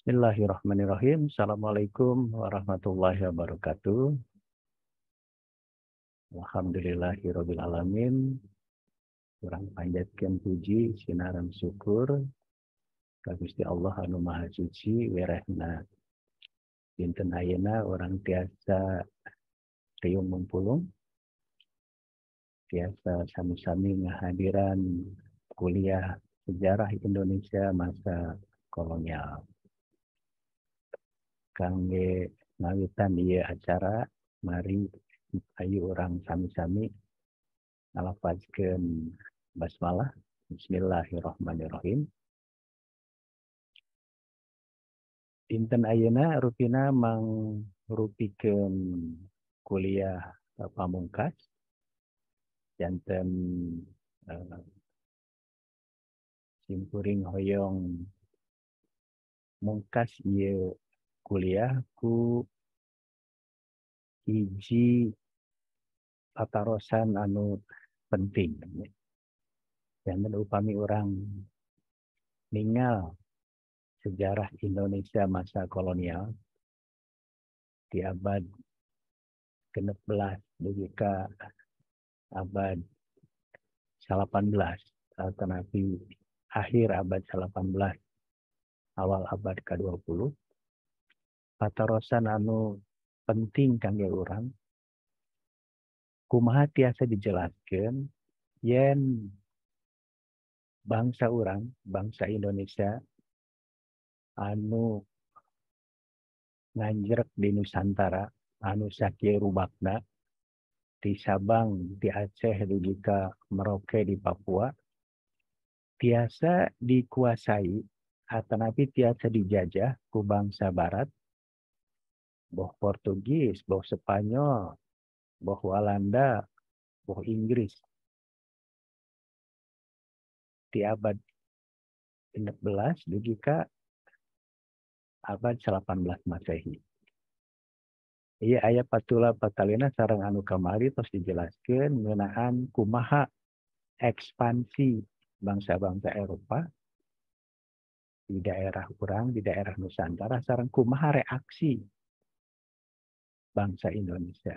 Bismillahirrahmanirrahim. Assalamualaikum warahmatullahi wabarakatuh. Alhamdulillahirabbil alamin. Urang panjatkeun puji sinaran syukur ka Gusti Allah anu Maha Suci werehna. Dinten ayeuna urang tiasa riung mumpulung, tiasa sami-sami ngahadiran kuliah sejarah Indonesia masa kolonial. Kangge ngawitan ieu acara, mari ayu urang sami-sami ngalafazkeun basmalah. Bismillahirrahmanirrahim. Dinten ayeuna rupina mangrupikeun kuliah pamungkas janten simkuring hoyong mungkas ieu kuliah ku hiji patarosan anu penting. Janten upami orang ningal sejarah Indonesia masa kolonial di abad ke-16 dugi ka abad 18 tetapi akhir abad 18 awal abad ke-20 patarosan anu penting kangge urang kumaha tiasa dijelaskeun yen bangsa urang, bangsa Indonesia anu nganjrek di Nusantara, anu sakieu rubakna di Sabang, di Aceh, dugi ka Merauke di Papua, tiasa dikuasai atanapi tiasa dijajah ku bangsa Barat, boh Portugis, boh Spanyol, boh Walanda, boh Inggris. Di abad 16 dugi ka abad 18 Masehi. Iya aya patula patalina sareng anu kamari tos dijelaskeun ngeunaan kumaha ekspansi bangsa-bangsa Eropa di daerah urang, di daerah Nusantara sareng kumaha reaksi bangsa Indonesia.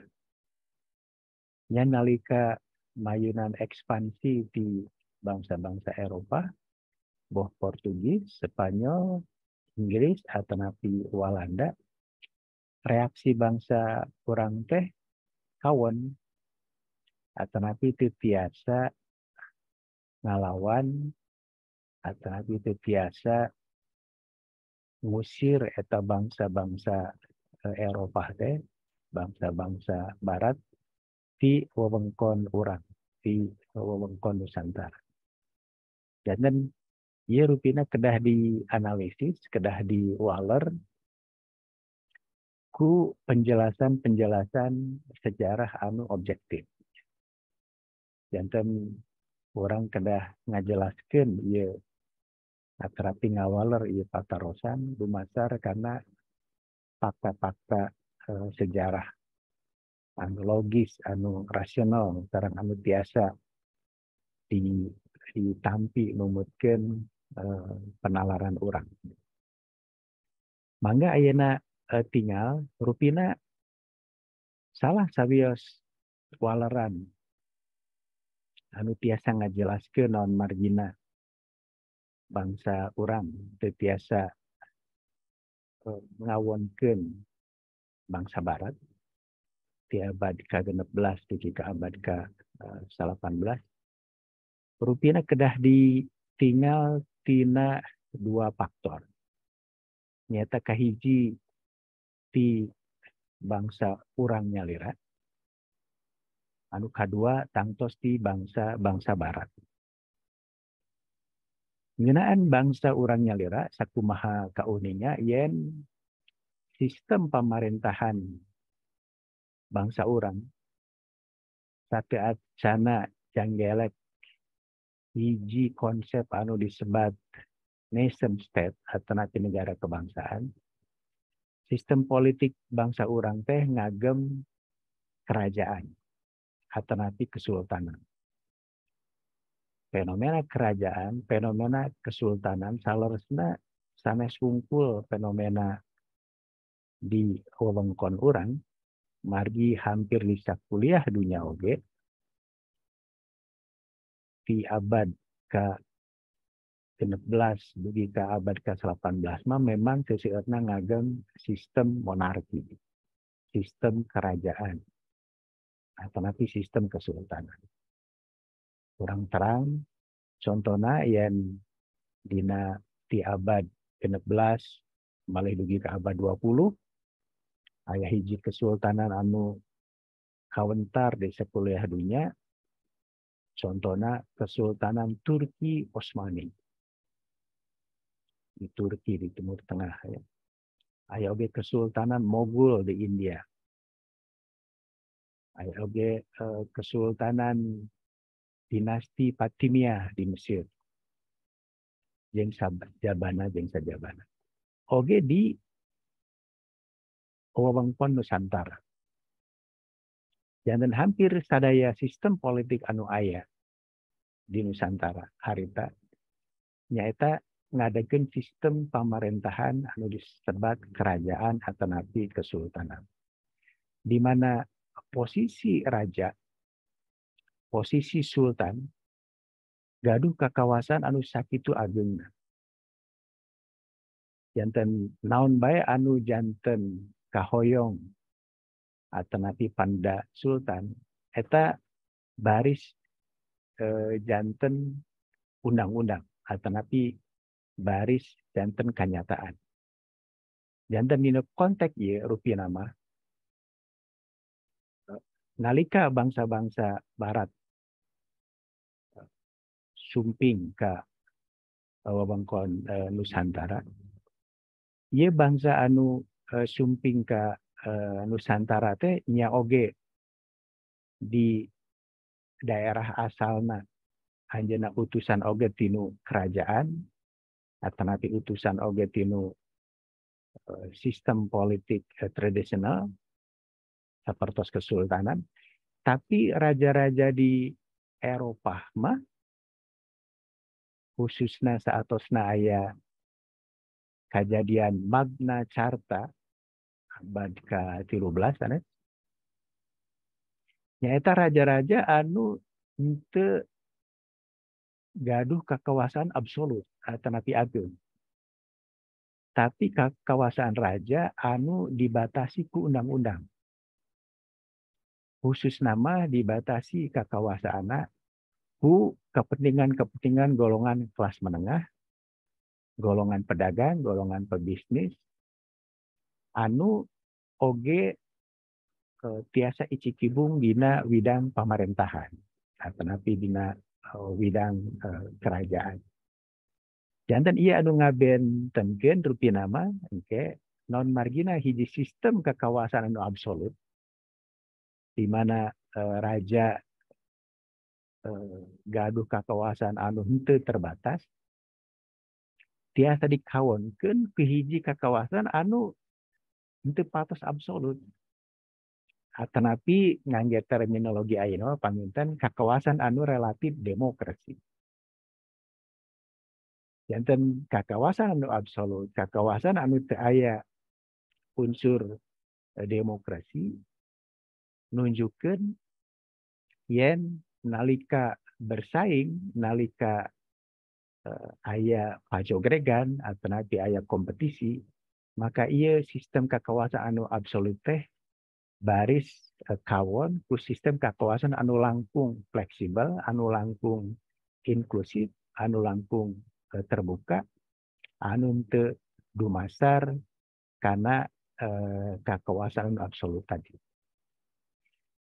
Nya nalika mayunan ekspansi di bangsa-bangsa Eropa, boh Portugis, Spanyol, Inggris atanapi Walanda, reaksi bangsa urang teh kawon atanapi teu tiasa ngalawan atanapi teu tiasa ngusir eta bangsa-bangsa Eropa teh, bangsa-bangsa Barat di wewengkon urang, di wewengkon Nusantara. Janten ieu rupina kedah dianalisis, kedah diwaler ku penjelasan-penjelasan sejarah anu objektif. Janten orang kedah ngajelaskeun ieu atarapi ngawaler ieu patarosan dumasar karena fakta-fakta sejarah anu logis, anu rasional, sareng anu tiasa ditampi numutkeun penalaran urang. Mangga ayeuna tinggal rupina salah sawios waleran anu tiasa ngajelaskeun naon margina bangsa urang teu tiasa ngawonkeun bangsa Barat di abad ke-16 dugi ka abad ke-18 rupina kedah ditinggal tina dua faktor. Nyata kahiji ti bangsa urang nyalira, anu kadua tangtos ti bangsa Barat. Ngeunaan bangsa urang nyalira sakumaha kauninya yen sistem pamerintahan bangsa urang sateuacsana janggelek hiji konsep anu disebat nation state atau negara kebangsaan. Sistem politik bangsa urang teh ngagem kerajaan atau kesultanan. Fenomena kerajaan, fenomena kesultanan saleresna sanes wungkul fenomena di wewengkon urang margi hampir di sakuliah dunia oge di abad ke-16 dugi ke abad ke-18 mah memang seseueutna ngagem sistem monarki, sistem kerajaan atau nanti sistem kesultanan. Kurang terang contohna yen dina di abad ke-16 malih dugi ke abad 20 aya hiji kesultanan anu kawentar di sakuliah dunia, contohna Kesultanan Turki Utsmani di Turki di Timur Tengah ya. Aya oge Kesultanan Mogul di India. Aya oge Kesultanan Dinasti Fatimiyah di Mesir. Jeung sajabana jeung sajabana. Oge di wewengkon Nusantara. Dan hampir sadaya sistem politik anu aya di Nusantara harita nyaeta ngadakeun sistem pemerintahan anu disebat kerajaan atau napi kesultanan. Di mana posisi raja, posisi sultan gaduh ka kawasan anu sakitu ageungna. Janten naon bae anu janten kahoyong atau napi panda sultan eta baris janten undang-undang atau napi baris janten kenyataan. Janten dina konteks ieu rupi nama nalika bangsa-bangsa barat sumping ka wewengkon Nusantara, ieu bangsa anu sumping ka Nusantara teh nya oge di daerah asalna anjeunna utusan oge tinu kerajaan atau nanti utusan oge tinu sistem politik tradisional sapertos kesultanan, tapi raja-raja di Eropah mah khususna saatosna aya kajadian Magna Carta abad ke-13 kan nyaeta raja-raja anu henteu gaduh kekuasaan absolut atau napi ageung. Tapi kekuasaan raja anu dibatasi ku undang-undang. Khusus nama dibatasi kekuasaanna ku kepentingan-kepentingan golongan kelas menengah, golongan pedagang, golongan pebisnis, anu oge tiasa icikibung dina widang pemerintahan atau napi dina widang kerajaan. Janten iya anu ngabentenkeun rupi nama engke non margina hiji sistem kekuasaan anu absolut di mana raja gaduh kekuasaan anu henteu terbatas tiasa dikawonkeun ke hiji kekuasaan anu henteu patos absolut. Atanapi ngangge terminologi ayeuna paminten kekuasaan anu relatif demokrasi. Janten kekuasaan anu absolut, kekuasaan anu teu aya unsur demokrasi nunjukkeun yen nalika bersaing, nalika aya pajogregan atau nanti aya kompetisi, maka ieu sistem kekuasaan anu absolut teh baris kawon ku sistem kekuasaan anu langkung fleksibel, anu langkung inklusif, anu langkung terbuka, anu teu dumasar karena kekuasaan anu absolut tadi.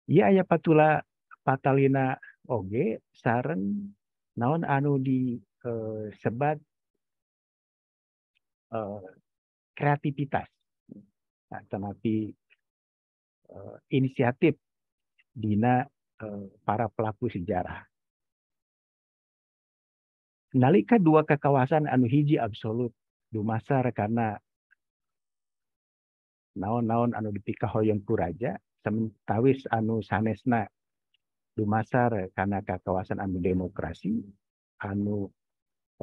Ieu aya patula patalina oge sareng naon anu disebat kreativitas atau napi inisiatif dina para pelaku sejarah. Nalika dua kekuasaan anu hiji absolut dumasar karena naon-naon anu dipikahoyong ku raja, sementawis anu sanesna dumasar karena kekuasaan anu demokrasi, anu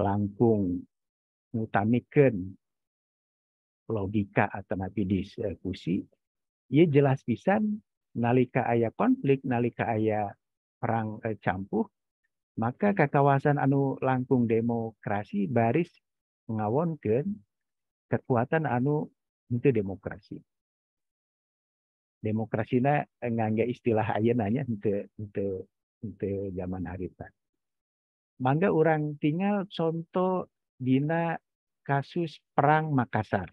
langkung ngutamikeun logika atau napi diskusi, ia jelas pisan nalika aya konflik, nalika aya perang campuh, maka ke kawasan anu langkung demokrasi baris ngawonkeun kekuatan anu henteu demokrasi. Demokrasina ngangge istilah ayeuna nya henteu zaman harita. Mangga orang tinggal contoh dina kasus perang Makassar.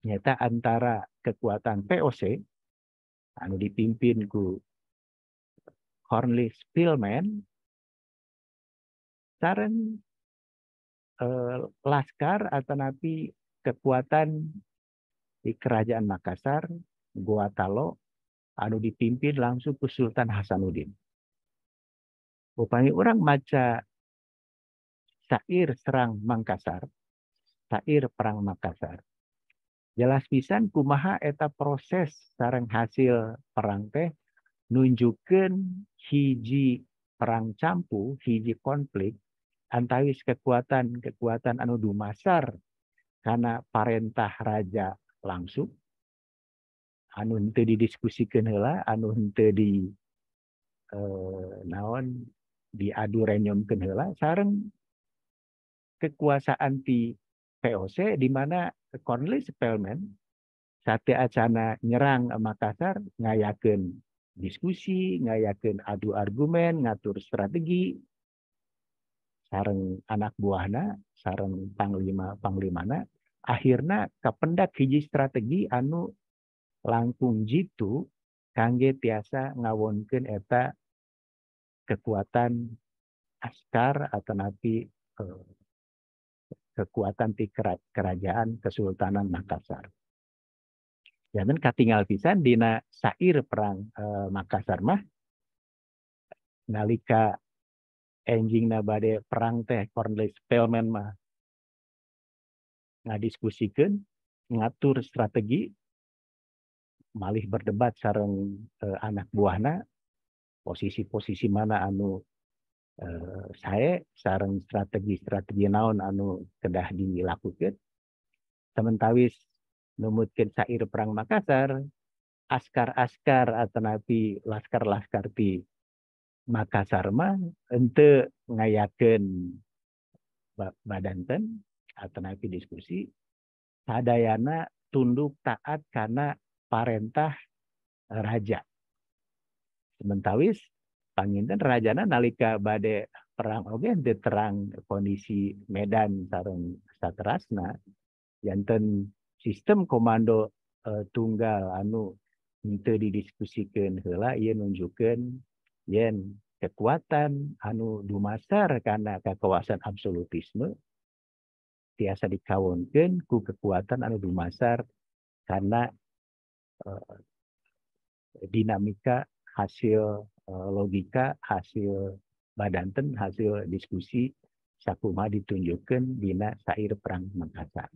Nyata antara kekuatan POC anu dipimpin ku Cornelius Spillman sareng laskar atau napi kekuatan di kerajaan Makassar, Guatalo, anu dipimpin langsung ku Sultan Hasanuddin. Upami orang maca syair serang Makassar, syair perang Makassar. Jelas pisan kumaha eta proses sareng hasil perang teh nunjukkeun hiji perang campuh, hiji konflik antawis kekuatan anu dumasar karena parentah raja langsung anu henteu didiskusikeun heula, anu henteu diadu renyomkeun heula sareng kekuasaan ti POC di mana Cornelius Spellman sate acana nyerang Makassar ngayakeun diskusi, ngayakeun adu argumen, ngatur strategi sareng anak buahna, sareng panglimana, akhirna kapendak hiji strategi anu langkung jitu kangge tiasa ngawonkeun eta kekuatan askar atau napi kekuatan ti kerajaan Kesultanan Makassar. Jangan katinggal pisan dina syair perang Makassar mah nalika enjingna bade perang teh Cornelius Spellman mah ngadiskusikeun ngatur strategi malih berdebat sareng anak buahna posisi-posisi mana anu saya sareng strategi naon anu kedah dilakukeun. Sementawis numutkeun syair perang Makassar, askar-askar atau napi laskar-laskar ti Makassar mah henteu ngayakeun badanten atau napi diskusi, sadayana tunduk taat karena parentah raja. Sementawis panginten rajana nalika bade perang oge henteu terang kondisi medan sareng saterasna janten sistem komando tunggal anu henteu didiskusikeun heula ieu nunjukkeun yen kekuatan anu dumasar karena kekuasaan absolutisme tiasa dikawonkeun ku kekuatan anu dumasar karena dinamika hasil logika, hasil badanten, hasil diskusi sakumaha ditunjukkeun dina syair perang Makassar.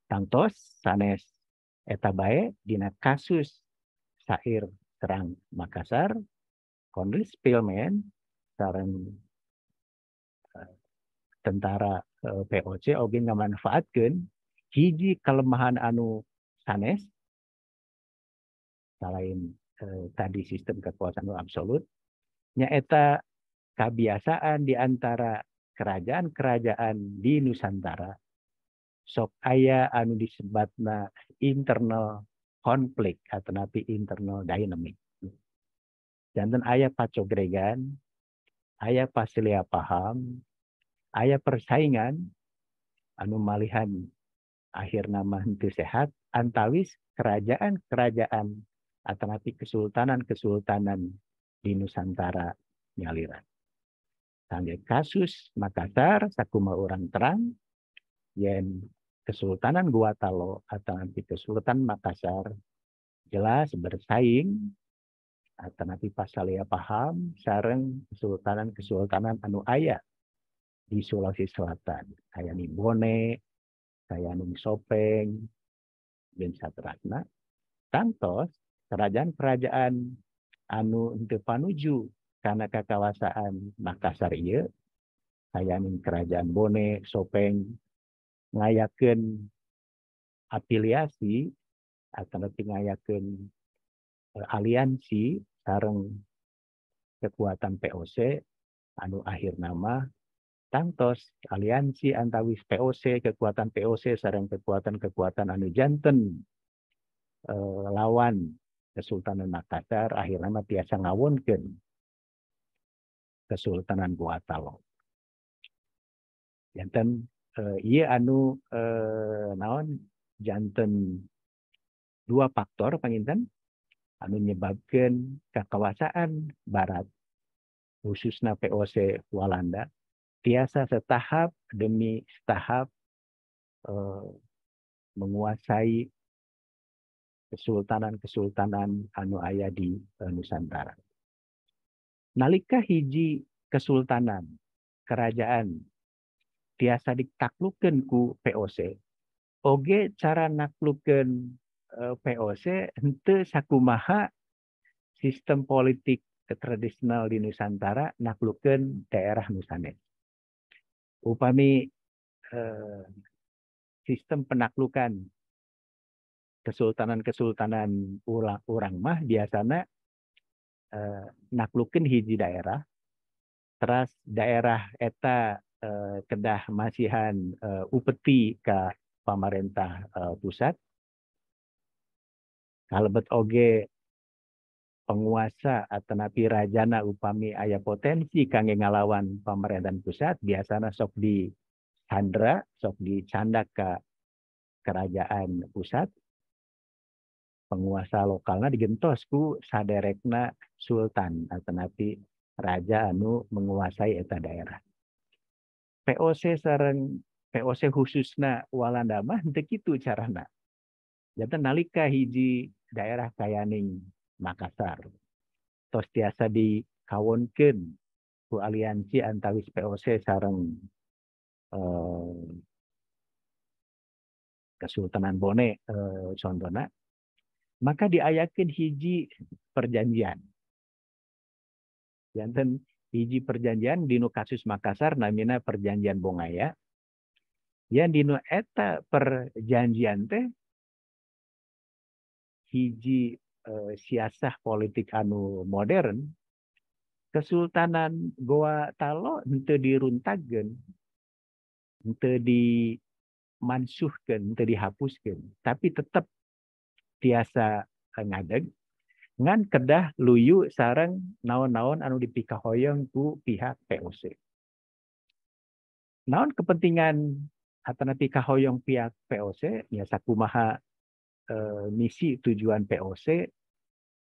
Tangtos sanes eta bae dina kasus syair serang Makassar, Cornelius Spillman sareng tentara POC oge ngamanfaatkeun hiji kelemahan anu sanes selain tadi sistem kekuasaan absolut nyaeta kebiasaan di antara kerajaan-kerajaan di Nusantara sok aya anu disebatna internal konflik atau napi internal dynamic. Janten aya pacogregan, aya pasilia paham, aya persaingan anu malihan akhirna mah henteu sehat antawis kerajaan-kerajaan atau napi kesultanan-kesultanan di Nusantara nyaliran. Sangge kasus Makassar sakumaha urang terang yen Kesultanan Guatalo atau nanti Kesultanan Makassar jelas bersaing atau nanti pasalia paham sareng kesultanan anu aya di Sulawesi Selatan kayak ni Bone, kayak ni Sopeng, dan saterasna. Tangtos kerajaan-kerajaan anu henteu panuju karena kekawasaan Makassar ieu kayak ni kerajaan Bone, Sopeng ngayakeun afiliasi atau ngayakeun aliansi sareng kekuatan POC anu akhir nama tangtos aliansi antawis POC kekuatan POC sareng kekuatan-kekuatan anu janten lawan Kesultanan Makassar akhirnya mah tiasa ngawonkeun Kesultanan Gua Talong. Janten ieu anu naon janten dua faktor panginten anu nyebabkeun kekuasaan barat khususnya POC Walanda tiasa setahap demi setahap menguasai kesultanan-kesultanan anu aya di Nusantara. Nalika hiji kesultanan kerajaan tiasa ditaklukkeun ku POC, oge cara naklukkeun POC henteu sakumaha sistem politik tradisional di Nusantara naklukkeun daerah Nusanes. Upami sistem penaklukan kesultanan-kesultanan urang mah biasana naklukeun hiji daerah, teras daerah eta kedah masihan upeti ka pamarentah pusat, kalebet oge penguasa atau napi rajana upami aya potensi kangge ngalawan pemerintahan pusat biasana sok di sandra, sok dicandak ka kerajaan pusat, penguasa lokalnya digentos ku saderekna sultan atau napi raja anu menguasai eta daerah. POC sareng POC khususna Walanda mah henteu kitu carana. Janten nalika hiji daerah kayaning Makassar tos tiasa dikawonkeun ku aliansi antawis POC sareng Kesultanan Bone contohna, maka diayakeun hiji perjanjian. Janten hiji perjanjian dinu kasus Makassar namina perjanjian Bongaya. Yang dinu eta perjanjian teh hiji siasah politik anu modern, Kesultanan Goa Talo henteu diruntagkeun, henteu dimansuhkeun, henteu dihapuskeun, tapi tetap tiasa ngadeg ngan kedah luyu sareng naon-naon anu dipikahoyong ku pihak POC. Naon kepentingan atau pikahoyong pihak POC ya sakumaha misi tujuan POC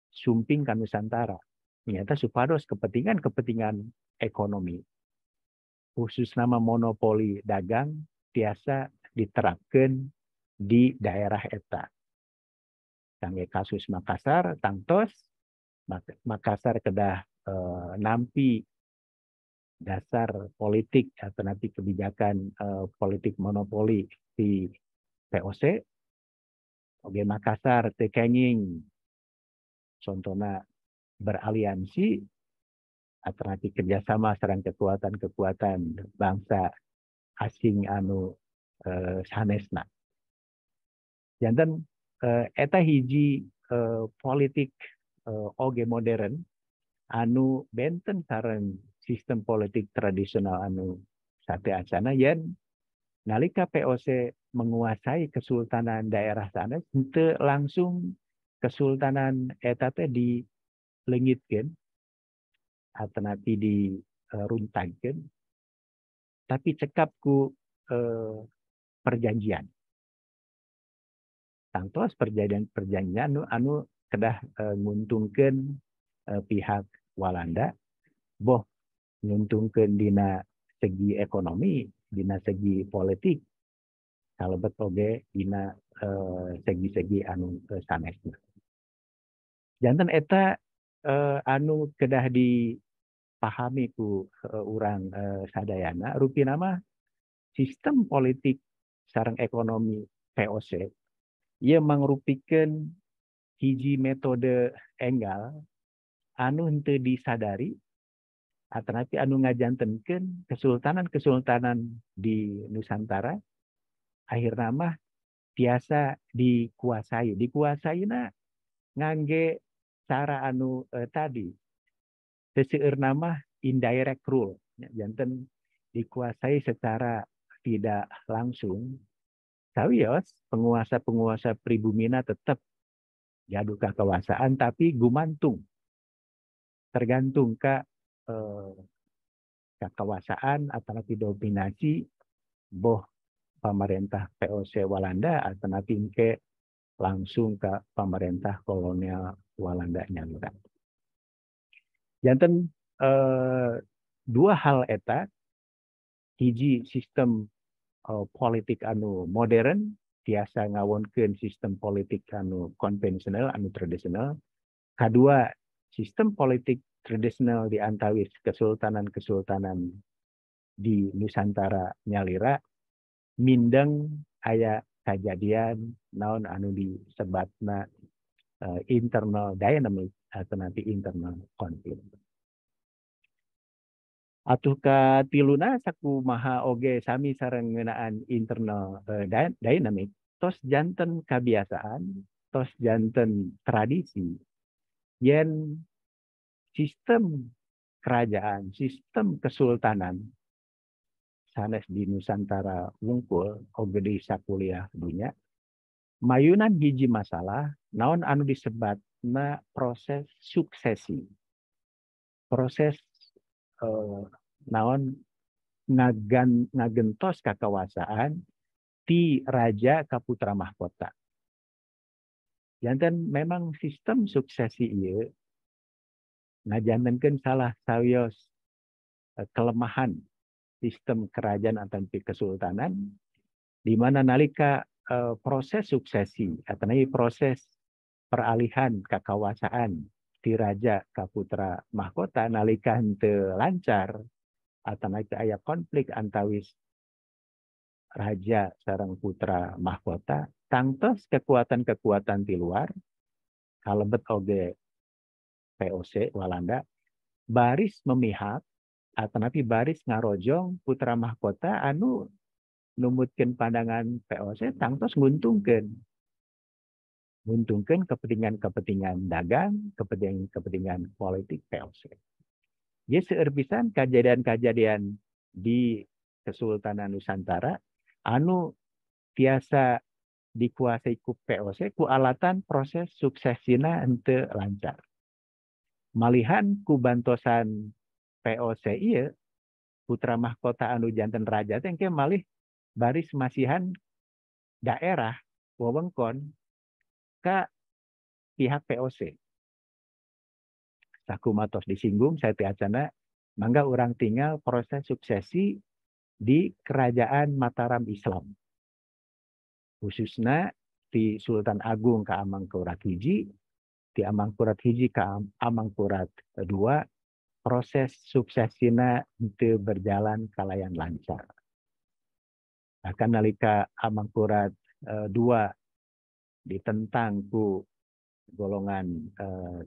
sumping ka Nusantara. Ternyata supados kepentingan ekonomi. Khusus nama monopoli dagang tiasa diterapkan di daerah eta. Kangge kasus Makassar tangtos Makassar kedah nampi dasar politik atau nanti kebijakan politik monopoli di POC. Oke Makassar tekenging contohnya beraliansi atau nanti kerjasama sareng kekuatan-kekuatan bangsa asing anu sanesna. Janten eta hiji politik oge modern anu benten sareng sistem politik tradisional anu sate acana yen nalika POC menguasai kesultanan daerah sanes henteu langsung kesultanan eta teh dileungitkeun atau nanti diruntagkeun tapi cekap ku perjanjian. Tangtos perjanjian anu kedah nguntungkeun pihak Walanda boh nguntungkeun dina segi ekonomi, dina segi politik, kalebet oge dina segi-segi anu sanesna. Janten eta anu kedah dipahami ku urang sadayana rupina mah sistem politik sareng ekonomi POC ieu mangrupikeun hiji metode enggal anu henteu disadari atau nanti anu ngajantenkeun kesultanan-kesultanan di Nusantara akhirna mah tiasa dikuasai. Dikuasaina ngangge cara anu tadi. Seseueurna mah indirect rule. Janten dikuasai secara tidak langsung. Sawios penguasa-penguasa pribumina tetap jadu kekuasaan tapi gumantung. Tergantung ke kekuasaan atau dominasi boh pemerintah POC Walanda atau ke langsung ke pemerintah kolonial Walanda nyangga. Janten dua hal eta hiji sistem politik anu modern tiasa ngawonkeun sistem politik anu konvensional anu tradisional. Kedua, sistem politik tradisional di antawis kesultanan-kesultanan di Nusantara nyalira mindeng aya kejadian naon anu disebatna internal dynamic atau nanti internal konflik. Atuh katiluna sakumaha oge sami sareng ngeunaan internal dynamic tos janten kebiasaan, tos janten tradisi yen sistem kerajaan, sistem kesultanan sanes di Nusantara wungkul oge di sakuliah dunya mayunan hiji masalah naon anu disebatna proses suksesi. Proses naon ngagentos kekuasaan ti raja ka putra mahkota. Janten memang sistem suksesi ieu ngajantenkeun salah sawios kelemahan sistem kerajaan atau kesultanan di mana nalika proses suksesi atau proses peralihan kekuasaan ti raja ka putra mahkota nalika henteu lancar atau aya konflik antawis raja sareng putra mahkota tangtos kekuatan-kekuatan di luar kalebet oge POC Walanda baris memihak atau baris ngarojong putra mahkota anu numutkeun pandangan POC tangtos nguntungkeun kepentingan dagang, kepentingan politik POC. Jadi seueur pisan kejadian-kejadian di Kesultanan Nusantara anu tiasa dikuasai ku POC ku alatan proses suksesina henteu lancar. Malihan ku bantosan POC ieu putra mahkota anu janten raja teh engke malih baris masihan daerah wewengkon ka pihak POC. Sakumatos disinggung saya tiacana mangga orang tinggal proses suksesi di kerajaan Mataram Islam. Khususnya di Sultan Agung ke Amangkurat hiji, di Amangkurat hiji ke Amangkurat kedua, proses suksesina itu berjalan kalayan lancar. Bahkan nalika Amangkurat dua ditentang ku golongan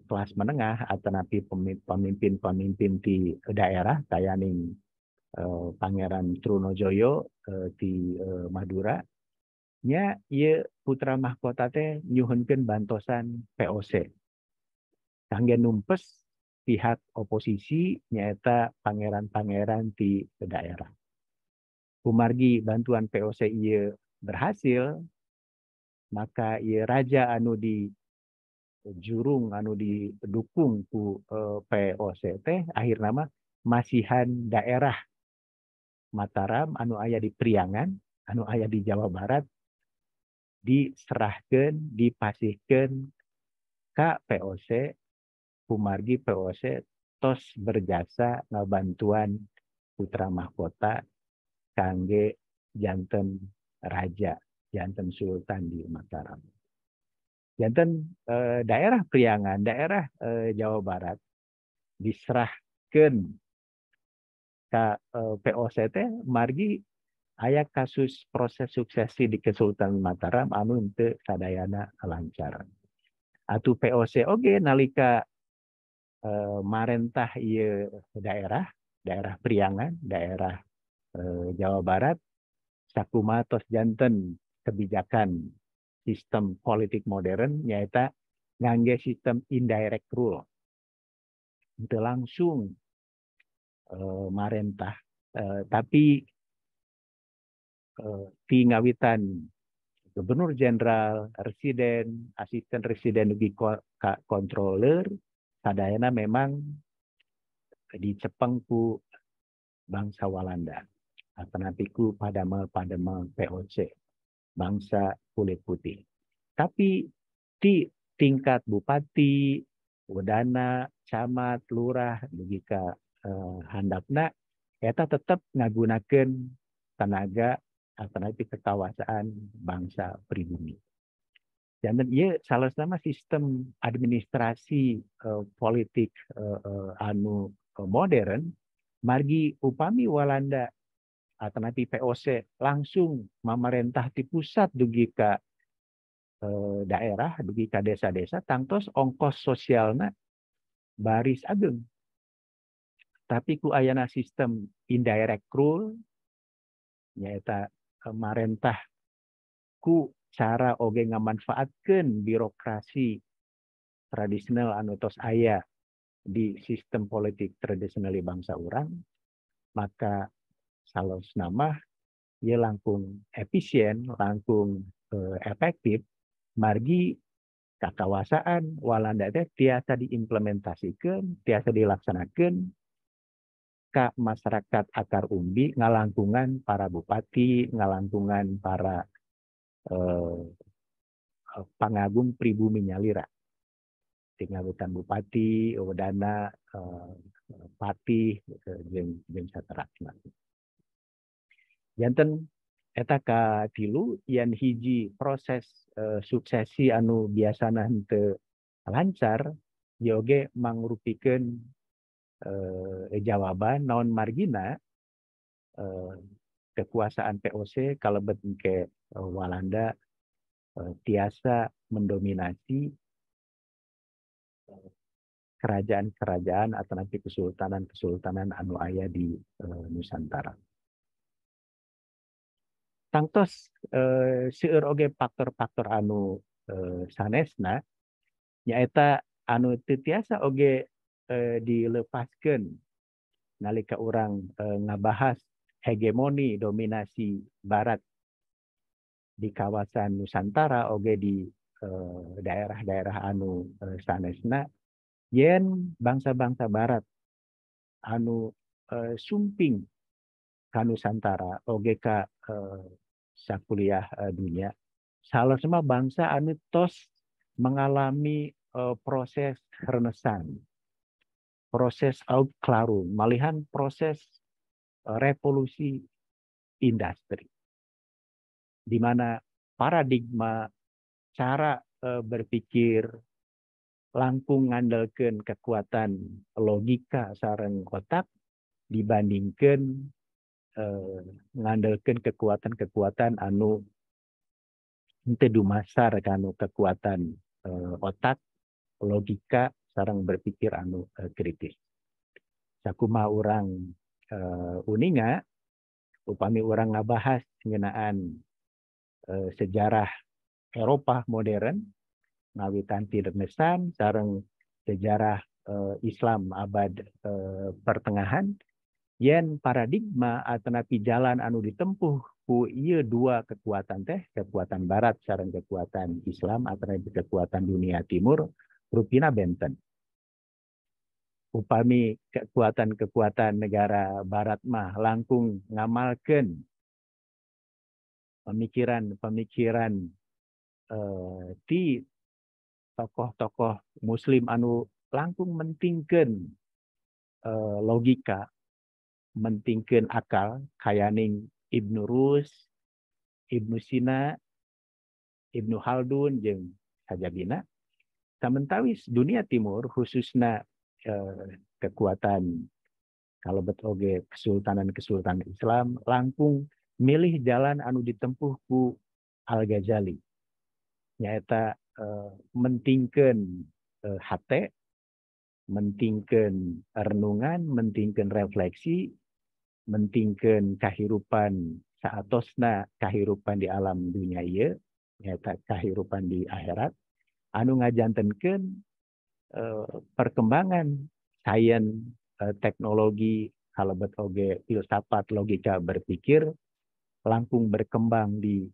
kelas menengah atau napi pemimpin-pemimpin di daerah kayaning Pangeran Trunojoyo di Madura nya ieu putra mahkota teh nyuhunkeun bantosan POC kangge numpes pihak oposisi nyaeta pangeran-pangeran di daerah. Kumargi bantuan POC ieu berhasil maka ieu raja anu di jurung anu didukung ku POC teh akhirna mah masihan daerah Mataram anu aya di Priangan, anu aya di Jawa Barat diserahkeun, dipasihkeun ka POC, kumargi POC tos berjasa ngabantuan putra mahkota kangge janten raja, janten sultan di Mataram. Janten daerah Priangan, daerah Jawa Barat diserahkeun ka POC teh margi aya kasus proses suksesi di Kesultanan Mataram anu henteu sadayana lancar. Atuh POC oge nalika marentah ieu daerah Priangan, daerah Jawa Barat sakumatos janten kebijakan sistem politik modern nyaeta ngangge sistem indirect rule. Itu langsung marentah. Tapi di ngawitan gubernur jenderal, residen, asisten residen ugi controller, sadayana memang dicepeng ku bangsa Walanda. Atanapiku padama POC, bangsa kulit putih. Tapi di tingkat bupati, wedana, camat, lurah, jika handapna, eta tetap ngagunakan tenaga alternatif kekuasaan bangsa pribumi. Dan ia salah sama sistem administrasi politik anu modern, margi upami Walanda alternatif POC langsung memerintah di pusat dugi ke daerah, dugi ke desa-desa, tangtos ongkos sosialnya baris ageng. Tapi ku ayana sistem indirect rule, nyata marentah ku cara oge ngamanfaatkeun birokrasi tradisional anu tos aya di sistem politik tradisional bangsa orang, maka salos nama ia langkung efisien, langkung efektif, margi kekawasaan Walanda teh tiasa diimplementasikan, tiasa dilaksanakan ke masyarakat akar umbi, ngalangkungan para bupati, ngalangkungan para pangagum pribumi nyalira. Tinggal hutan bupati, wedana, patih, jeung saterasna. Janten eta ka tilu yang hiji proses suksesi anu biasana henteu lancar, yoge mangrupikeun jawaban naon margina kekuasaan POC kalebet ke Walanda tiasa mendominasi kerajaan-kerajaan atau nanti kesultanan-kesultanan anu aya di Nusantara. Tangtos seueur oge faktor-faktor anu sanesna nyaeta anu teu tiasa oge dilepaskeun nalika urang ngabahas hegemoni dominasi barat di kawasan Nusantara oge di daerah-daerah anu sanesna yen bangsa-bangsa barat anu sumping ka Nusantara oge ka sakuliah dunia salah semua bangsa anu tos mengalami proses renaissance, proses Aufklärung, malihan proses revolusi industri, di mana paradigma cara berpikir langkung ngandalkeun kekuatan logika sareng otak dibandingkan ngandalkeun kekuatan-kekuatan anu henteu dumasar kanu kekuatan otak, logika sareng berpikir anu kritis. Sakumaha urang uninga upami urang ngabahas ngeunaan sejarah Eropa modern ngawitan ti Renaissance sareng sejarah Islam abad pertengahan yen paradigma atanapi jalan anu ditempuh ku ieu dua kekuatan teh kekuatan barat sareng kekuatan Islam atanapi kekuatan dunia timur rupina benten. Upami kekuatan-kekuatan negara barat mah langkung ngamalkeun pemikiran-pemikiran ti tokoh-tokoh muslim anu langkung mentingkeun logika, mentingkeun akal kayaning Ibnu Rus, Ibnu Sina, Ibnu Khaldun jeung sajabina. Samentawis dunia timur khususna kekuatan kalebet oge kesultanan Islam langkung milih jalan anu ditempuh ku Al-Ghazali. Nyaeta mentingkeun hate, mentingkeun renungan, mentingkeun refleksi, mentingkeun kahirupan saatosna kahirupan di alam dunia ieu nyata kahirupan di akhirat anu ngajantenkeun perkembangan sains, teknologi, kalebet oge filsafat, logika berpikir langkung berkembang di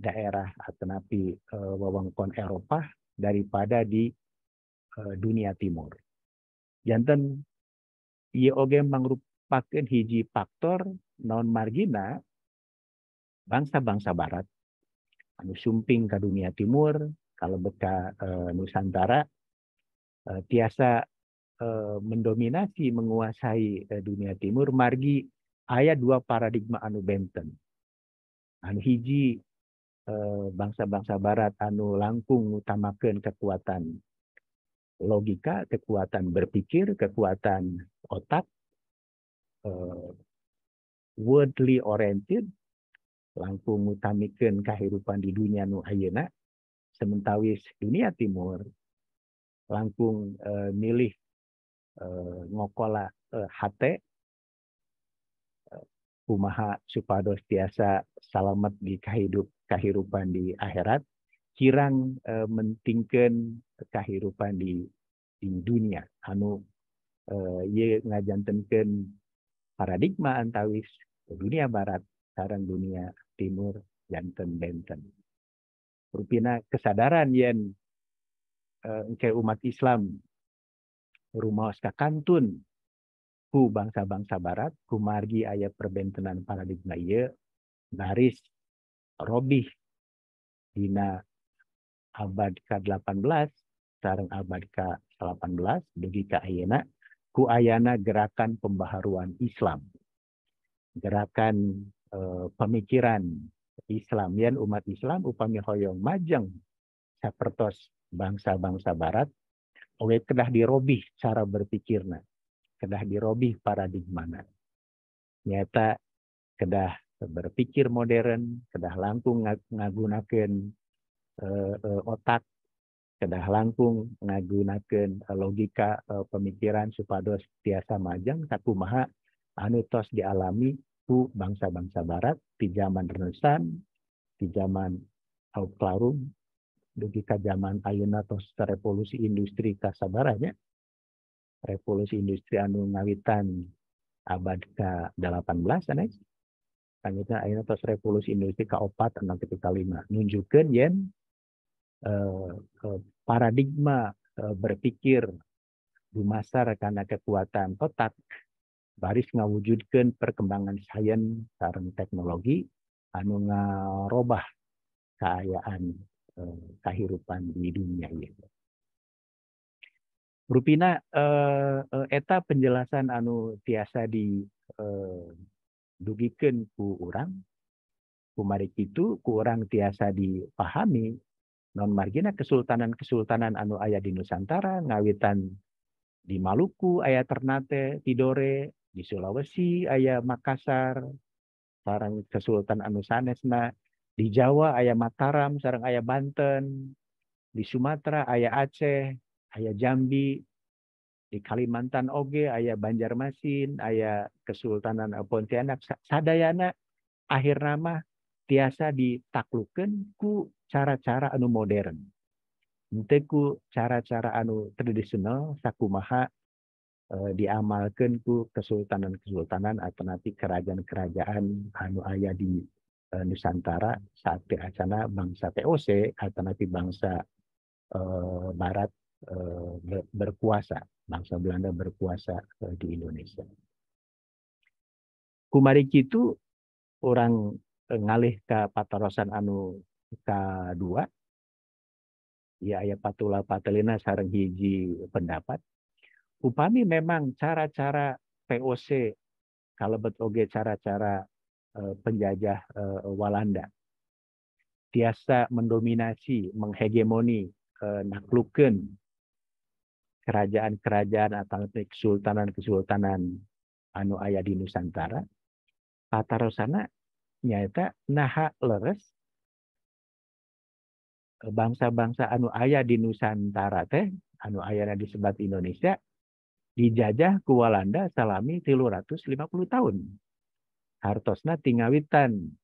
daerah atau napi wewengkon Eropa daripada di dunia timur. Janten ieu oge mangrupakeun hiji faktor non margina bangsa-bangsa barat anu sumping ka dunia timur kalebet ka Nusantara tiasa mendominasi menguasai dunia timur margi aya dua paradigma anu benten. Anu hiji bangsa-bangsa barat anu langkung ngutamakeun kekuatan logika, kekuatan berpikir, kekuatan otak, worldly oriented, langkung ngutamikeun kahirupan di dunia nu ayeuna, sementawis dunia timur langkung milih ngokola hate kumaha supados tiasa salamet di kahirupan di akhirat kirang mentingkeun kahirupan di dunia anu ieu ngajantenkeun paradigma antawis dunia barat sareng dunia timur janten benten. Rupina kesadaran yen engke umat Islam rumaos kakantun ku bangsa-bangsa barat ku margi aya perbentenan paradigma ieu naris robih dina abad ke-18 sareng abad ke-18 dugi ka ayeuna ku ayana gerakan pembaharuan Islam. Gerakan pemikiran Islam yen umat Islam upami hoyong majeng sapertos bangsa-bangsa barat oge kedah dirobih cara berpikirna, kedah dirobih paradigmana. Nyata kedah berpikir modern, kedah langkung ngagunakeun otak, kedah langkung ngagunakeun logika pemikiran supados tiasa majeng sakumaha anu tos dialami ku bangsa-bangsa barat di zaman Renaissance, di zaman Aufklärung, dugi ka zaman ayeuna tos revolusi industri kasabaranya. Revolusi industri anu ngawitan abad ke-18 sanes. Lanjutnya ayeuna tos revolusi industri ka-4 anu ke-5 nunjukkeun yen paradigma berpikir dumasar kana kekuatan otak baris ngawujudkeun perkembangan sains sareng teknologi anu ngarobah kaayaan kahirupan di dunia ieu. Rupina eta penjelasan anu tiasa di dugikeun ku urang kumari kitu ku urang tiasa dipahami non margina kesultanan-kesultanan anu aya di Nusantara ngawitan di Maluku aya Ternate, Tidore, di Sulawesi aya Makassar, sareng kesultanan anu sanesna di Jawa aya Mataram sareng aya Banten, di Sumatera aya Aceh, aya Jambi, di Kalimantan oge aya Banjarmasin, aya Kesultanan Pontianak sadayana akhirna mah tiasa ditaklukkeun ku cara-cara anu modern. Henteu ku cara-cara anu tradisional sakumaha diamalkeun ku kesultanan-kesultanan atau nanti kerajaan-kerajaan anu aya di Nusantara saat acana bangsa TOC atau nanti bangsa Barat berkuasa, bangsa Belanda berkuasa di Indonesia. Kumari kitu orang ngalih ke patarosan anu kedua, ya aya patula patelina sareng hiji pendapat. Upami memang cara-cara POC kalebet oge cara-cara penjajah Walanda tiasa mendominasi, menghegemoni, naklukkeun kerajaan-kerajaan atau kesultanan-kesultanan anu aya di Nusantara. Patarosana nyaeta naha leres bangsa-bangsa anu aya di Nusantara teh anu ayana disebat Indonesia dijajah ku Walanda salami 350 tahun. hartosna tingawitan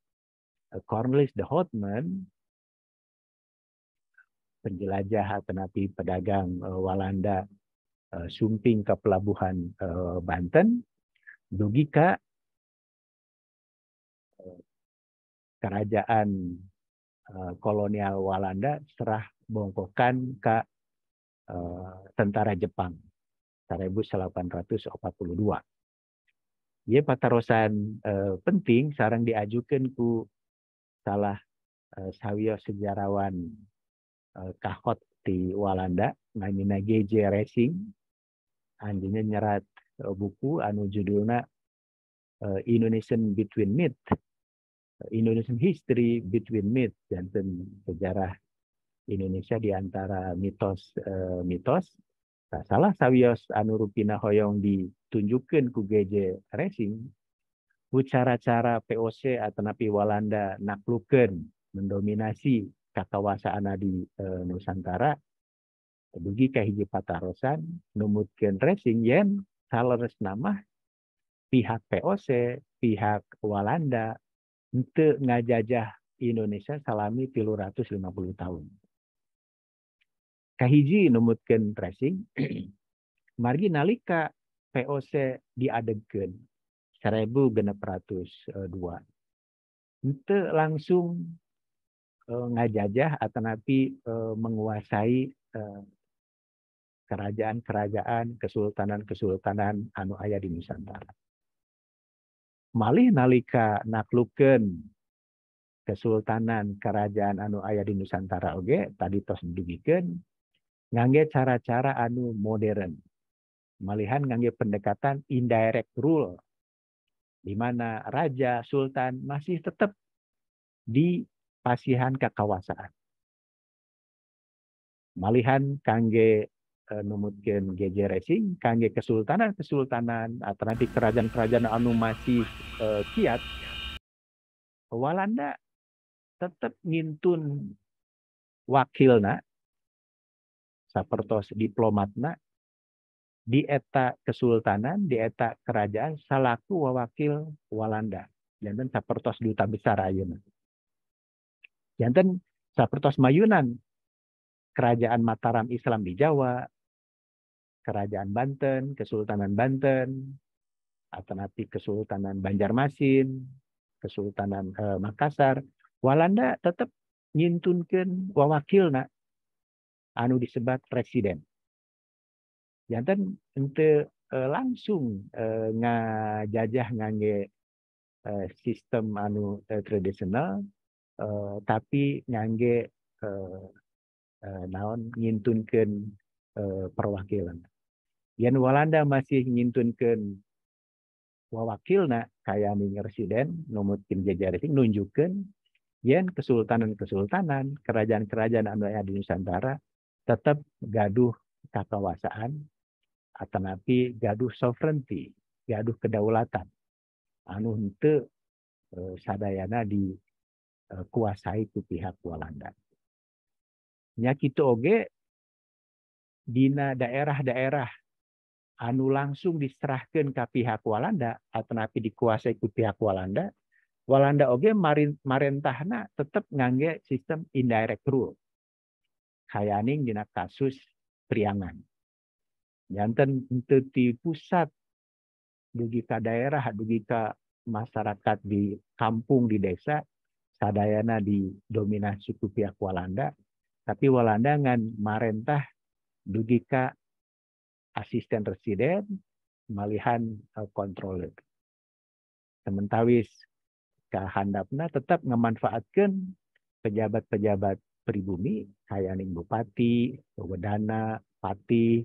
Cornelius de Houtman, penjelajah atanapi pedagang Walanda, sumping ke pelabuhan Banten, dugi ka kerajaan kolonial Walanda serah bongkokan ke tentara Jepang 1842. Ia patarosan penting sarang diajukan ku salah sawios sejarawan kahot di Walanda namina G.J. Racing, anjingnya nyerat buku anu judulna Indonesian Between Myth, Indonesian History Between Myth, janten sejarah Indonesia di antara mitos. Nah, salah sawios anu rupina hoyong ditunjukkan ku G.J. Racing, ku cara-cara POC atau napi Walanda naklukeun mendominasi kakawasan di Nusantara, dugi ka hiji patarosan numutkeun Racing yen saleres nama pihak POC, pihak Walanda henteu ngajajah Indonesia salami 350 tahun. Kahiji numutkeun Racing, margi nalika POC diadegkeun 1602. Henteu langsung ngajajah atau napi menguasai kerajaan-kerajaan, kesultanan-kesultanan anu aya di Nusantara. Malih nalika naklukeun kesultanan kerajaan anu aya di Nusantara oge tadi tos dibikeun ngangge cara-cara anu modern. Malihan ngangge pendekatan indirect rule, di mana raja, sultan masih tetap di pasihan kekawasan. Malihan kangge numutkeun G.J. Racing, kangge kesultanan-kesultanan atau nanti kerajaan-kerajaan anu masih kiat, Walanda tetap ngintun wakilna, sapertos diplomatna, di eta kesultanan, di eta kerajaan salaku wawakil Walanda. Janten sapertos duta besar ayeuna. Janten sapertos mayunan kerajaan Mataram Islam di Jawa, kerajaan Banten, Kesultanan Banten, atau nanti Kesultanan Banjarmasin, Kesultanan Makassar, Walanda tetap nyintunkeun wawakilna anu disebat presiden. Janten henteu langsung ngajajah ngangge sistem anu tradisional, tapi ngangge naon ngintunkeun perwakilan. Yen Walanda masih ngintunkeun wawakilna kaya ning residen numutkeun G.J. Racing nunjukkeun yen kesultanan-kesultanan, kerajaan-kerajaan anu aya di Nusantara tetap gaduh kakawasan atau napi gaduh sovereignty, gaduh kedaulatan anu henteu sadayana dikuasai ku pihak Walanda. Nya kitu oge dina daerah-daerah anu langsung diserahkeun ka pihak Walanda atau napi dikuasai ku pihak Walanda, Walanda oge marentahna tetep ngangge sistem indirect rule. Kayaning dina kasus Priangan. Janten henteu ti pusat dugi ka daerah, dugi ka masyarakat di kampung, di desa, sadayana didominasi ku pihak Walanda, tapi Walanda ngan marentah dugi ka asisten residen, malihan kontroler. Sementawis kahandapna tetap memanfaatkan pejabat-pejabat pribumi, kayaning bupati, wedana, pati,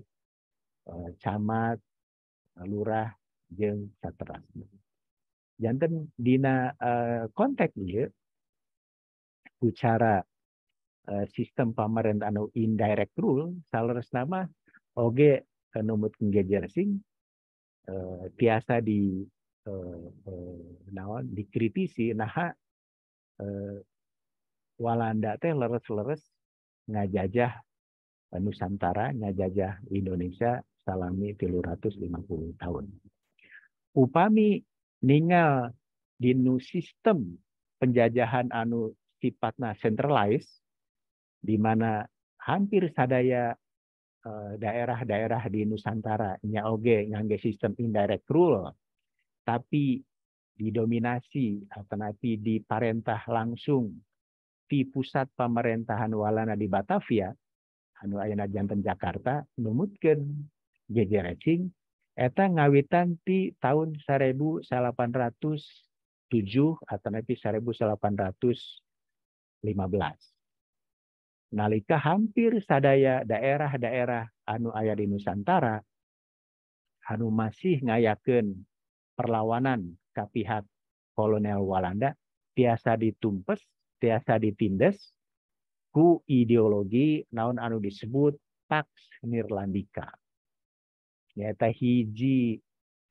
camat, lurah, jeung saterasna. Janten dina konteks ieu bicara sistem pamerintahan anu indirect rule, saleresna mah oge numutkeun G.J. Racing tiasa dikritisi naha Walanda teh leres-leres ngajajah Nusantara, ngajajah Indonesia salami 350 tahun. Upami ninggal dinu sistem penjajahan anu sifatna centralized, di mana hampir sadaya daerah-daerah di Nusantara nya oge ngangge sistem indirect rule, tapi didominasi atau nanti diparentah langsung di pusat pemerintahan walana di Batavia, anu ayeuna janten Jakarta, numutkeun GJ Racing eta ngawitan ti tahun 1807 atau nanti 1815. Nalika hampir sadaya daerah-daerah anu aya di Nusantara anu masih ngayakeun perlawanan ka pihak kolonial Walanda tiasa ditumpes, tiasa ditindes ku ideologi naon anu disebut Pax Nirlandika. Nyata hiji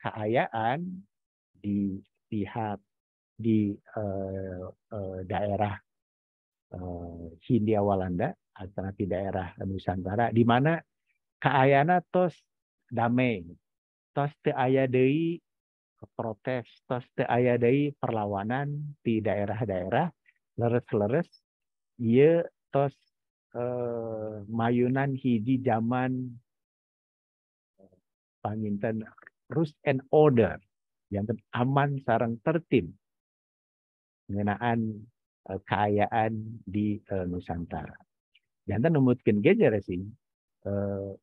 kaayaan di pihak di daerah Hindia Walanda atau di daerah Nusantara di mana kaayana tos damai, tos teu aya deui protes, tos teu aya deui perlawanan di daerah-daerah leres-leres ieu tos mayunan hiji zaman panginten rule and order yang aman sareng tertib ngeunaan keayaan di Nusantara. Jantan numutkeun GJ Racing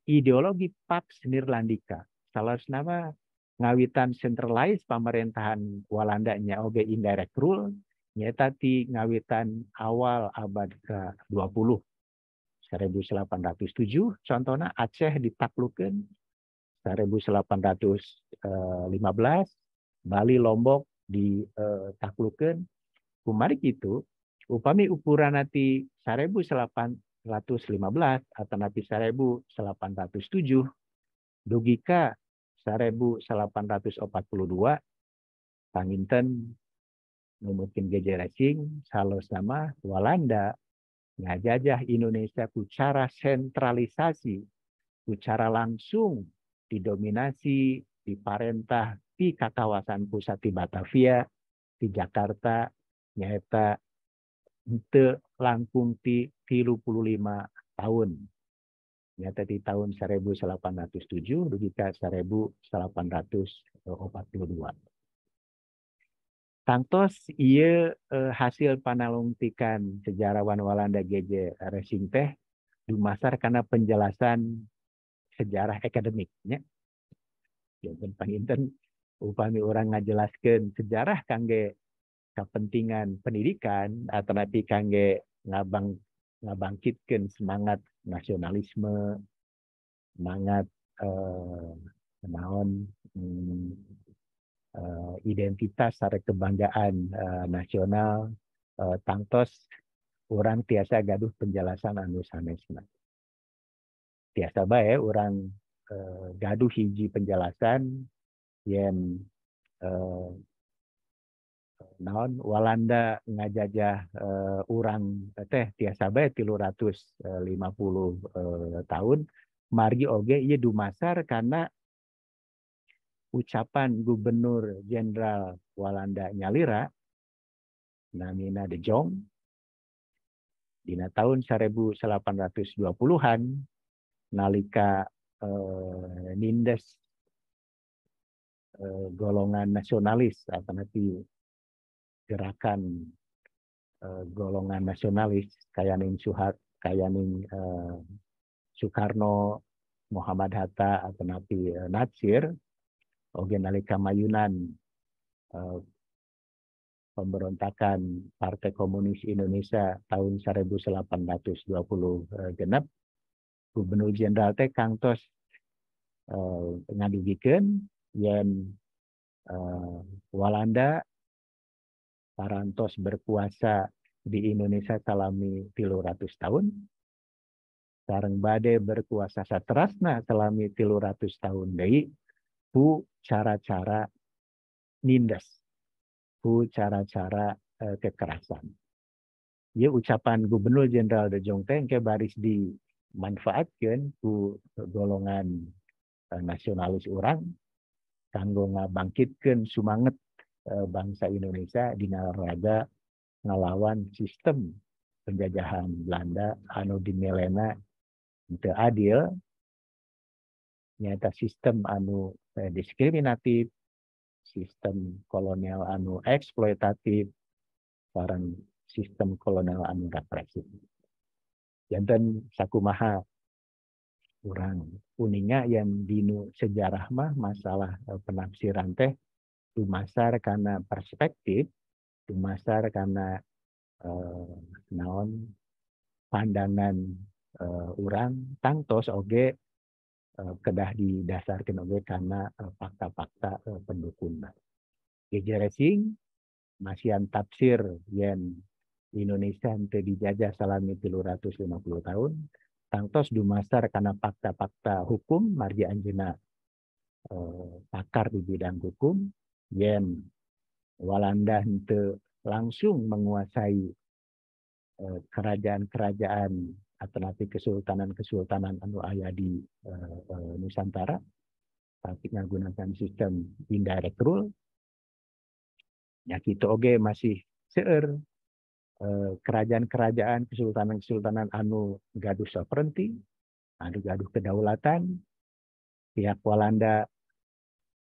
ideologi Pax Nirlandika. Salah nama ngawitan centralized pemerintahan Walanda nya oge indirect rule nyata ti ngawitan awal abad ke-20. 1807 contohnya Aceh ditaklukkeun 1815, Bali Lombok ditaklukkeun. Kumari gitu, upami ukuran nanti 1815 atau nanti 1807, dugika 1842, panginten mungkin GJ Racing, salos nama Walanda ngajajah Indonesia ku cara sentralisasi, ku cara langsung didominasi, diparentah di kawasan pusat di Batavia, di Jakarta, nyata henteu langkung ti 35 tahun. Nyata di tahun 1807 dugi ka 1842. Tangtos ieu hasil panalungtikan sejarawan Walanda GJ Racing teh dumasar karena penjelasan sejarah akademiknya. Janten panginten upami orang ngajelaskeun sejarah kangge kepentingan pendidikan atau nanti kangge ngabangkitkeun semangat nasionalisme, semangat identitas sareng kebanggaan nasional, tangtos orang tiasa gaduh penjelasan anu sanesna. Tiasa bae orang gaduh hiji penjelasan yen naon Walanda ngajajah urang teh tiasa bae 350 tahun margi oge ieu dumasar karena ucapan Gubernur Jenderal Walanda Nyalira namina De Jong dina tahun 1820-an nalika nindes golongan nasionalis atau nanti gerakan golongan nasionalis kayaning Soekarno, Muhammad Hatta atau nanti Natsir oge nalika mayunan pemberontakan Partai Komunis Indonesia tahun 1820 genep Gubernur Jenderal teh kangtos ngadugikeun yen Walanda parantos berkuasa di Indonesia salami 300 tahun sareng bade berkuasa saterasna salami 300 tahun deui ku cara-cara nindes, ku cara-cara kekerasan. Ieu ucapan Gubernur Jenderal De Jong teh engke baris dimanfaatkeun ku golongan nasionalis urang kanggo ngabangkitkeun sumanget bangsa Indonesia di naraga ngelawan sistem penjajahan Belanda anu dinilena teu adil, nyata sistem anu diskriminatif, sistem kolonial anu eksploitatif, sareng sistem kolonial anu represif. Janten sakumaha urang uninga yang dinu sejarah mah masalah penafsiran teh dumasar karena perspektif, dumasar karena naon pandangan urang tangtos oge kedah didasarkan oge karena fakta-fakta pendukung. Gejeresing masihan tafsir yen Indonesia teu dijajah salami 350 tahun, tangtos dumasar karena fakta-fakta hukum margi anjeunna pakar di bidang hukum, yen Walanda henteu langsung menguasai kerajaan-kerajaan atau nanti kesultanan-kesultanan anu aya di Nusantara, tapi menggunakan sistem indirect rule. Ya kita oge masih seueur kerajaan-kerajaan, kesultanan-kesultanan anu gaduh sovereignty, anu gaduh kedaulatan, pihak Walanda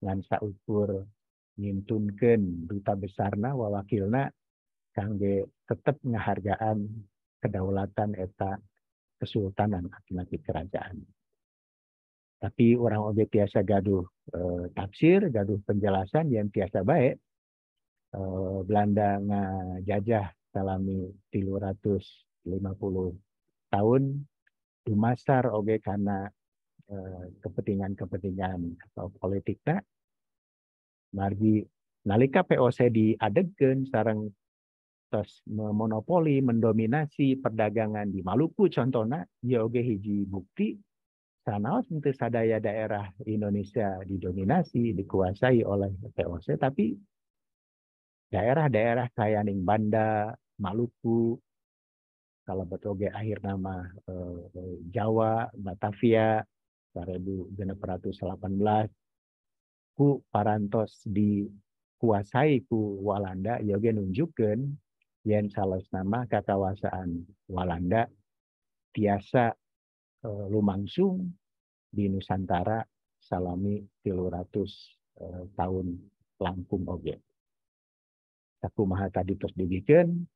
ngan saukur ngimtunkeun duta besarna wawakilna kangge tetep ngahargaan kedaulatan eta kesultanan atau kerajaan. Tapi orang oge tiasa gaduh tafsir, gaduh penjelasan yang tiasa baik. Belanda ngajajah salami 350 tahun dumasar oge karena kepentingan-kepentingan atau politikna margi nalika POC diadegkeun sareng tos memonopoli mendominasi perdagangan di Maluku contohnya ieu oge hiji bukti sanaos henteu sadaya daerah Indonesia didominasi dikuasai oleh POC, tapi daerah-daerah kaya ning Banda, Maluku, kalau betul akhir nama Jawa, Batavia, 1618, ku parantos dikuasai ku Walanda, yoga nunjukkeun yen salos nama kakawasan Walanda tiasa lumangsung di Nusantara salami 300 tahun langkung oge. Sakumaha tadi terus dibikin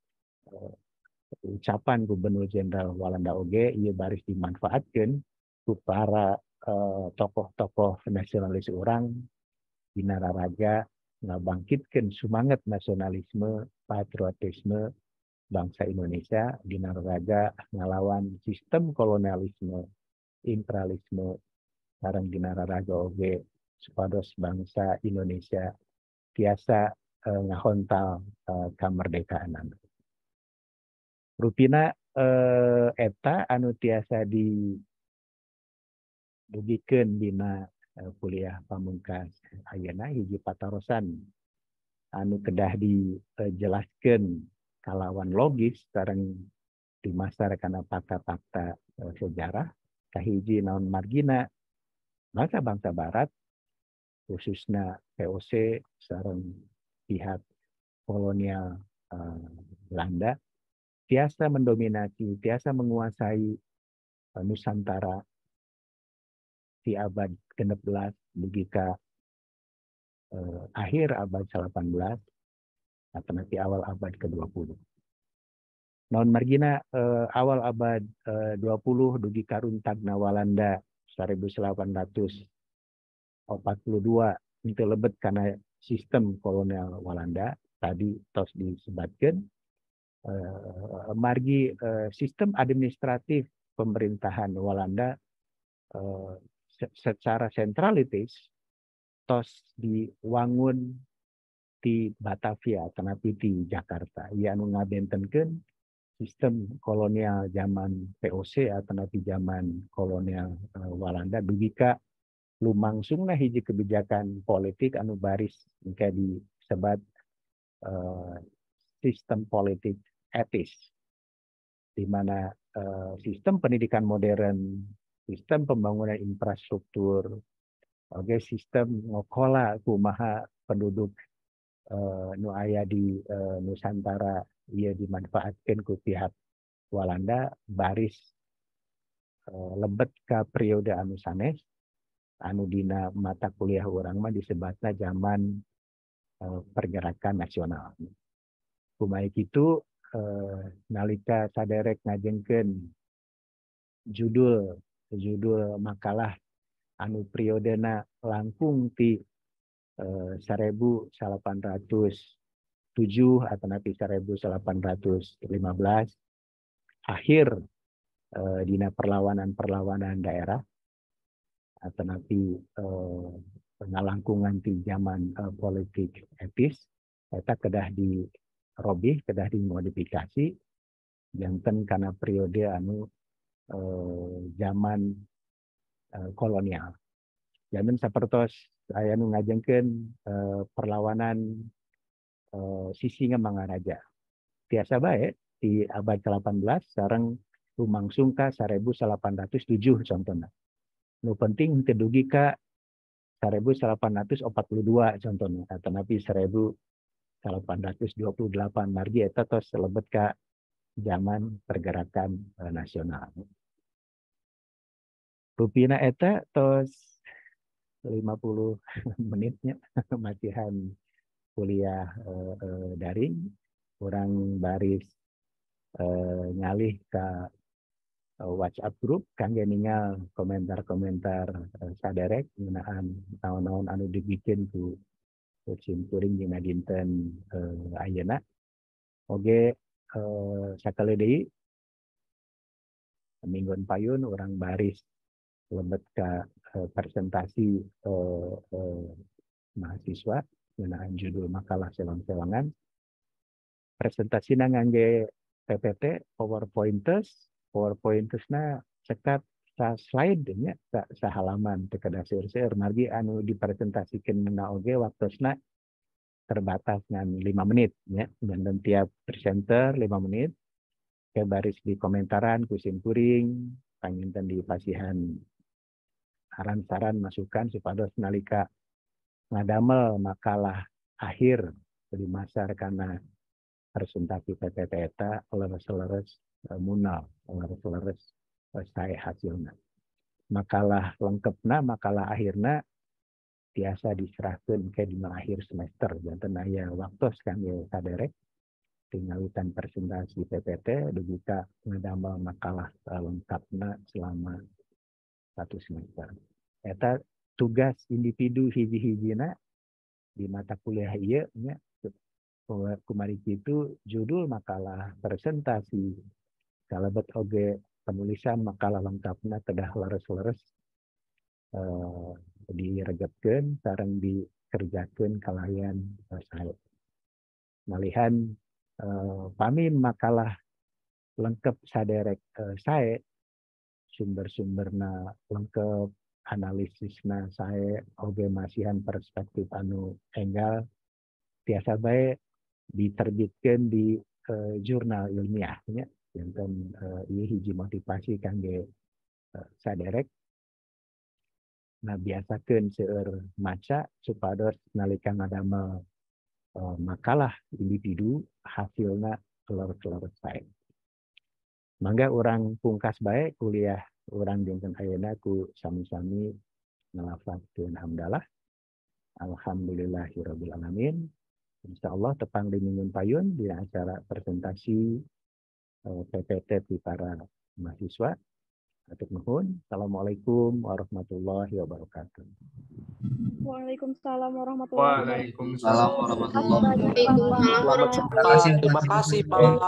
ucapan Gubernur Jenderal Walanda oge ieu baris dimanfaatkeun ku para tokoh-tokoh nasionalis orang di nararaga ngabangkitkeun semangat nasionalisme, patriotisme bangsa Indonesia di nararaga ngalawan sistem kolonialisme, imperialisme sareng di nararaga oge supados bangsa Indonesia tiasa ngahontal kamerdekaanana. Rupina eta anu tiasa didugikeun dina kuliah pamungkas ayeuna hiji patarosan anu kedah dijelaskeun kalawan logis sareng dimasar kana fakta-fakta sejarah kahiji naon margina bangsa-bangsa barat khususnya POC sareng pihak kolonial Belanda tiasa mendominasi, tiasa menguasai Nusantara di abad ke-16 begitu akhir abad ke-18 atau nanti awal abad ke-20. Naon margina awal abad 20 dugi karuntagna Walanda 1842 itu lebet karena sistem kolonial Walanda tadi tos disebutkan margi sistem administratif pemerintahan Walanda secara sentralitis tos diwangun di Batavia tanapi di Jakarta ia anu ngabentenkeun sistem kolonial zaman POC atau napi zaman kolonial Walanda dugika lumangsungna hiji kebijakan politik anu baris engke disebat sistem politik etis di mana sistem pendidikan modern, sistem pembangunan infrastruktur, oke sistem ngokola kumaha penduduk nu aya di Nusantara ia dimanfaatkan ku pihak Walanda baris lebet ka periode anu sanes anu dina mata kuliah urang mah disebutna zaman pergerakan nasional. Kumaha kitu nalika saderek ngajengkeun judul makalah anu periodena langkung ti 1807 atau nanti 1815 akhir dina perlawanan daerah atau nanti ngalangkungan ti zaman politik etis eta kedah dirobih, kedah dimodifikasi janten karena periode anu zaman kolonial. Zaman sapertos aya nu ngajengkeun perlawanan Sisinga Mangaraja. Tiasa bae di abad ke-18 sareng lumangsung ka 1807 contohna. Nu penting teu dugi ka 1842 contohna atau napi 1828 margi eta tos lebet ka zaman pergerakan nasional. Rupina eta tos 50 menitnya matihan kuliah daring, orang baris ngalih ke WhatsApp grup kangge ningal komentar-komentar saderek ngeunaan naon-naon anu dibikin ku simkuring dina dinten ayeuna. Oge sakali deui minggon payun orang baris lebet ka presentasi mahasiswa ngeunaan judul makalah selang-selangan. Presentasina ngangge PPT PowerPointers-na cekat sa slide nya sa halaman teu kada seueur-seueur margi anu dipresentasikeun na oge waktosna terbatas ngan 5 menit nya dan tiap presenter 5 menit ke baris di komentaran ku simkuring panginten di pasihan saran-saran masukan supados nalika ngadamel makalah akhir di masa rekana presentasi PPT eta leres-leres munal, leres-leres sae hasilna. Makalah lengkapna, makalah akhirna tiasa diserahkeun ke dina akhir semester. Janten aya waktos kangge saderek tingalitan presentasi PPT dugi ka ngadamel makalah lengkapna selama 1 semester. Eta tugas individu hiji-hijina di mata kuliah ieu nya kumari kitu judul makalah presentasi kalebet oge penulisan makalah lengkapna kedah leres-leres diregepkeun sareng dikerjakeun kalayan sae. Malihan pami makalah lengkap saderek sae sumber-sumberna lengkap analisisna sae oge masihan perspektif anu enggal tiasa bae diterbitkeun di jurnal ilmiah nya janten ieu hiji motivasi kangge saderek nah biasakeun seueur maca supados nalika ngadamel makalah individu hasilna leres-leres sae. Mangga urang pungkas bae kuliah urang dinten ayeuna ku sami-sami ngalafazkeun hamdalah alhamdulillahirabbil alamin. Insyaallah tepang di minggu payun di acara presentasi PPT di para mahasiswa. Atur nuhun. Assalamualaikum warahmatullahi wabarakatuh. Waalaikumsalam warahmatullahi Waalaikumsalam wabarakatuh. Terima kasih Pak.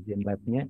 Izin labnya.